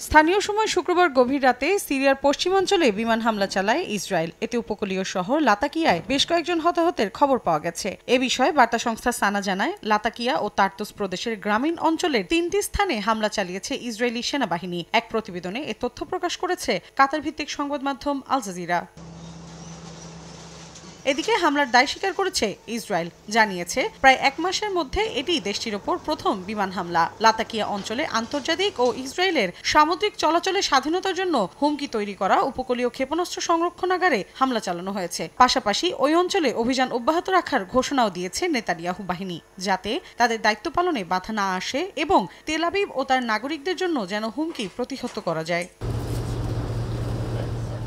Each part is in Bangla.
স্থানীয় সময় শুক্রবার গভীর রাতে সিরিয়ার পশ্চিমাঞ্চলে বিমান হামলা চালায় ইসরায়েল। এতে উপকূলীয় শহর লাতাকিয়ায় বেশ কয়েকজন হতাহতের খবর পাওয়া গেছে। এ বিষয়ে বার্তা সংস্থা সানা জানায়, লাতাকিয়া ও তার্তুস প্রদেশের গ্রামীণ অঞ্চলের ৩টি স্থানে হামলা চালিয়েছে ইসরায়েলি সেনাবাহিনী। এক প্রতিবেদনে এ তথ্য প্রকাশ করেছে কাতার ভিত্তিক সংবাদ মাধ্যম আল জাজিরা। এদিকে হামলার দায় স্বীকার করেছে ইসরায়েল, জানিয়েছে প্রায় এক মাসের মধ্যে এটি দেশটির ওপর প্রথম বিমান হামলা। লাতাকিয়া অঞ্চলে আন্তর্জাতিক ও ইসরায়েলের সামুদ্রিক চলাচলের স্বাধীনতার জন্য হুমকি তৈরি করা উপকূলীয় ক্ষেপণাস্ত্র সংরক্ষণাগারে হামলা চালানো হয়েছে। পাশাপাশি ওই অঞ্চলে অভিযান অব্যাহত রাখার ঘোষণাও দিয়েছে নেতানিয়াহু বাহিনী, যাতে তাদের দায়িত্ব পালনে বাধা না আসে এবং তেল আবিব ও তার নাগরিকদের জন্য যেন হুমকি প্রতিহত করা যায়।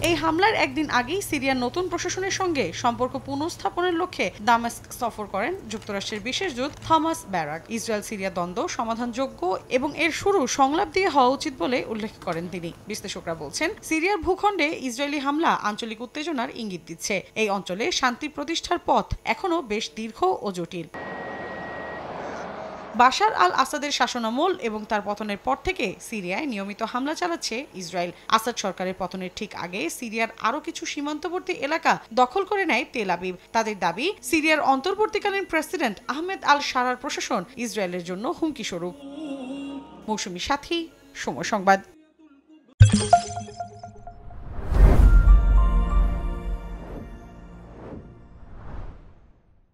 এই হামলার একদিন আগেই সিরিয়ার নতুন প্রশাসনের সঙ্গে সম্পর্ক পুনঃস্থাপনের লক্ষ্যে দামেস্ক সফর করেন যুক্তরাষ্ট্রের বিশেষ দূত থমাস ব্যারাক। ইসরায়েল সিরিয়া দ্বন্দ্ব সমাধানযোগ্য এবং এর শুরু সংলাপ দিয়ে হওয়া উচিত বলে উল্লেখ করেন তিনি। বিশ্লেষকরা বলছেন, সিরিয়ার ভূখণ্ডে ইসরায়েলি হামলা আঞ্চলিক উত্তেজনার ইঙ্গিত দিচ্ছে। এই অঞ্চলে শান্তি প্রতিষ্ঠার পথ এখনও বেশ দীর্ঘ ও জটিল। বাশার আল আসাদের শাসনামল এবং তার পতনের পর থেকে সিরিয়ায় নিয়মিত হামলা চালাচ্ছে ইসরায়েল। আসাদ সরকারের পতনের ঠিক আগে সিরিয়ার আরও কিছু সীমান্তবর্তী এলাকা দখল করে নেয় তেল আবিব। তাদের দাবি, সিরিয়ার অন্তর্বর্তীকালীন প্রেসিডেন্ট আহমেদ আল শারার প্রশাসন ইসরায়েলের জন্য হুমকি স্বরূপ। মৌসুমী সাথী, সময় সংবাদ।